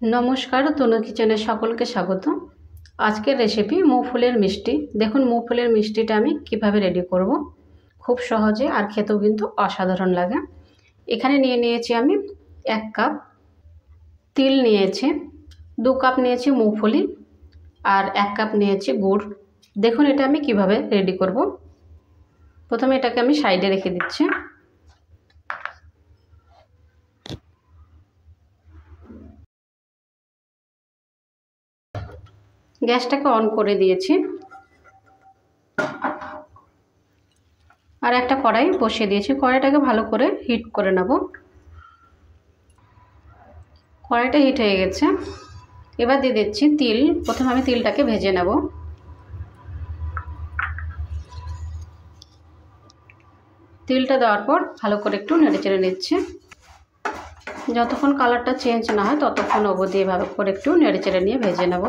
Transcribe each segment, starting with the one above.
नमस्कार तनु किचेने सकलके स्वागत। आजकेर रेसिपि मुगफुलेर मिष्टि। देखुन मुगफुलेर मिष्टिटा आमि किभाबे रेडी करब। खूब सहजे और खेतेও किन्तु असाधारण लागे। एखाने निये नियेछि आमि 1 কাপ तिल नियेछि, 2 কাপ नियेछि मुगफुली और 1 কাপ नियेछि गुड़। देखुन एटा आमि किभाबे रेडी करब। प्रथमे एटाके आमि साइडे रेखे दिচ্ছি। গ্যাসটাকে অন করে দিয়েছি আর একটা কড়াই বসিয়ে দিয়েছি। কড়াইটাকে ভালো করে হিট করে নেব। কড়াইটা হিট হয়ে গেছে, এবার দিয়ে দিচ্ছি তিল। প্রথমে আমি তিলটাকে ভেজে নেব। তিলটা দেওয়ার পর ভালো করে একটু নেড়েচেড়ে নিচ্ছি। যতক্ষণ কালারটা চেঞ্জ না হয় ততক্ষণ অবধি এভাবে করে একটু নেড়েচেড়ে নিয়ে ভেজে নেব।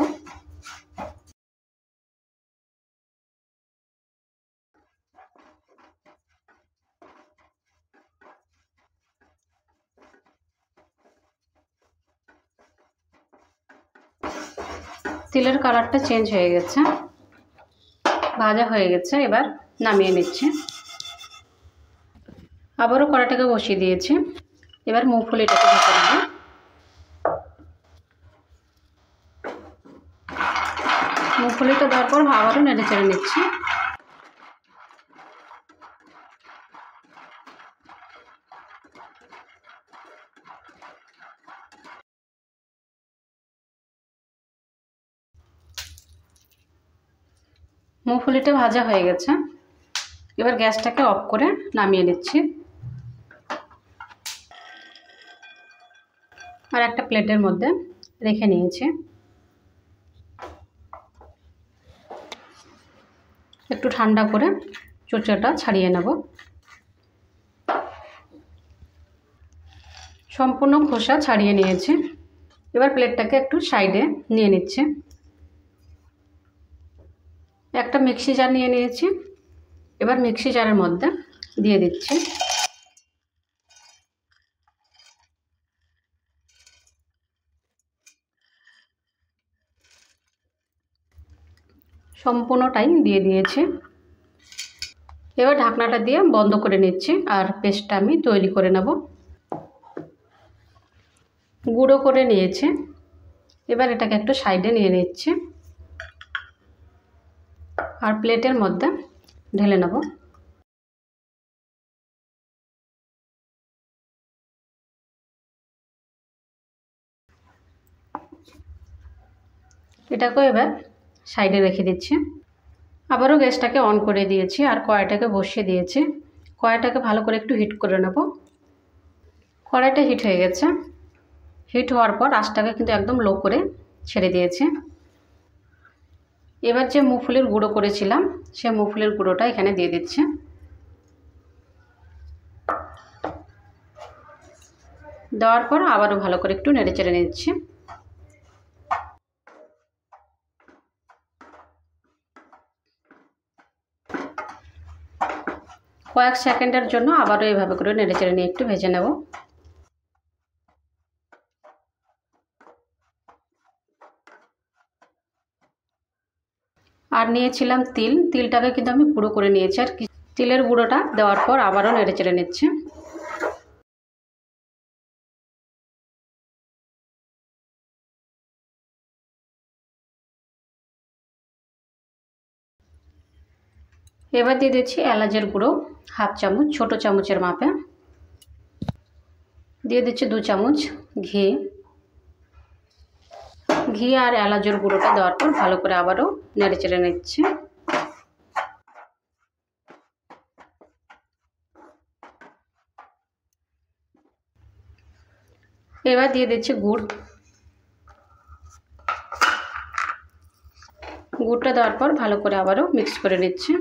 তিলের কালারটা চেঞ্জ হয়ে গেছে, ভাজা হয়ে গেছে, এবার নামিয়ে নিচ্ছি। আবারও কড়াইটাকে বসিয়ে দিয়েছি, এবার মুগফুলিটাকে ভেজে নেব। মুগফুলিটা দেওয়ার পর আবারও নেড়ে চেড়ে নিচ্ছি। মুগফুলিটা ভাজা হয়ে গেছে, এবার গ্যাসটাকে অফ করে নামিয়ে নিচ্ছি। আর একটা প্লেটের মধ্যে রেখে নিয়েছি। একটু ঠান্ডা করে চোচাটা ছাড়িয়ে নেব। সম্পূর্ণ খোসা ছাড়িয়ে নিয়েছি। এবার প্লেটটাকে একটু সাইডে নিয়ে নিচ্ছি। একটা মিক্সি জার নিয়ে নিয়েছি, এবার মিক্সি জারের মধ্যে দিয়ে দিচ্ছি। সম্পূর্ণটাই দিয়ে দিয়েছি। এবার ঢাকনাটা দিয়ে বন্ধ করে নিচ্ছি আর পেস্টটা আমি তৈরি করে নেব। গুঁড়ো করে নিয়েছি, এবার এটাকে একটু সাইডে নিয়ে নিচ্ছি আর প্লেটের মধ্যে ঢেলে নেব। এটাকেও এবার সাইডে রেখে দিচ্ছি। আবারও গ্যাসটাকে অন করে দিয়েছি আর কড়াইটাকে বসিয়ে দিয়েছি। কড়াইটাকে ভালো করে একটু হিট করে নেব। কড়াইটা হিট হয়ে গেছে। হিট হওয়ার পর আঁচটাকে কিন্তু একদম লো করে ছেড়ে দিয়েছি। এবার যে মুগফুলির গুঁড়ো করেছিলাম সেই মুগফুলির গুঁড়োটা এখানে দিয়ে দিচ্ছি। দেওয়ার পর আবারও ভালো করে একটু নেড়ে চেড়ে নিচ্ছি। কয়েক সেকেন্ডের জন্য আবারও এইভাবে করে নেড়ে চেড়ে নিয়ে একটু ভেজে নেব। আর নিয়েছিলাম তিল, তিলটাকে কিন্তু আমি গুঁড়ো করে নিয়েছি। আর তিলের গুঁড়োটা দেওয়ার পর আবারও নেড়ে চেড়ে নিচ্ছি। এবার দিয়ে দিচ্ছি এলাচের গুঁড়ো হাফ চামচ, ছোট চামচের মাপে। দিয়ে দিচ্ছি 2 চামচ ঘি। ঘি আর এলাচের গুঁড়োটা দেওয়ার পর ভালো করে আবারও নেড়ে চেড়ে নিচ্ছি। এবার দিয়ে দিচ্ছি গুড়। গুড়টা দেওয়ার পর ভালো করে আবারও মিক্স করে নিচ্ছি।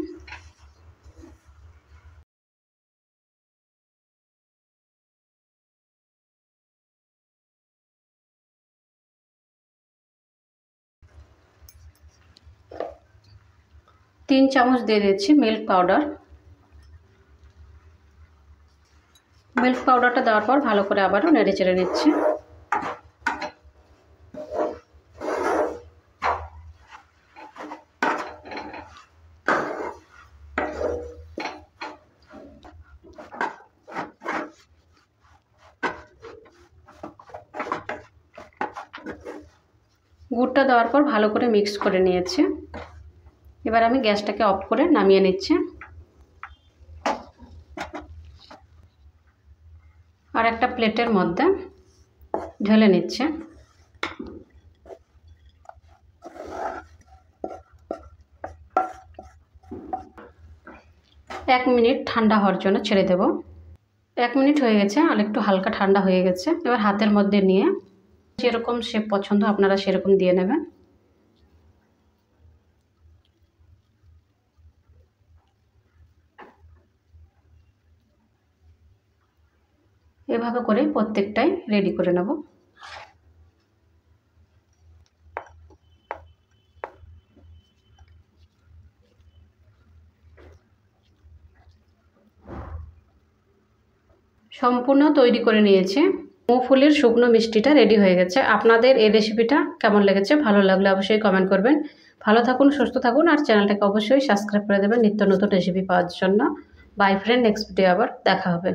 तीन চামচ দিয়ে দিচ্ছি মিল্ক পাউডার। মিল্ক পাউডারটা দেওয়ার পর ভালো করে আবারও নেড়ে চেড়ে নিচ্ছি। গুড়টা দেওয়ার পর ভালো করে মিক্স করে নিয়েছি। এবার আমি গ্যাসটাকে অফ করে নামিয়ে নিচ্ছি। আর একটা প্লেটের মধ্যে ঢেলে নিচ্ছে। 1 মিনিট ঠান্ডা হওয়ার জন্য ছেড়ে দেব। 1 মিনিট হয়ে গেছে, আর একটু হালকা ঠান্ডা হয়ে গেছে। এবার হাতের মধ্যে নিয়ে যেরকম শেপ পছন্দ আপনারা সেরকম দিয়ে নেবেন। এভাবে করে প্রত্যেকটাই রেডি করে নেব। সম্পূর্ণ তৈরি করে নিয়েছি। মুগফুলের শুকনো মিষ্টিটা রেডি হয়ে গেছে। আপনাদের এই রেসিপিটা কেমন লেগেছে? ভালো লাগলে অবশ্যই কমেন্ট করবেন। ভালো থাকুন, সুস্থ থাকুন, আর চ্যানেলটাকে অবশ্যই সাবস্ক্রাইব করে দেবেন নিত্য নতুন রেসিপি পাওয়ার জন্য। বাই ফ্রেন্ড, নেক্সট ভিডিও আবার দেখা হবে।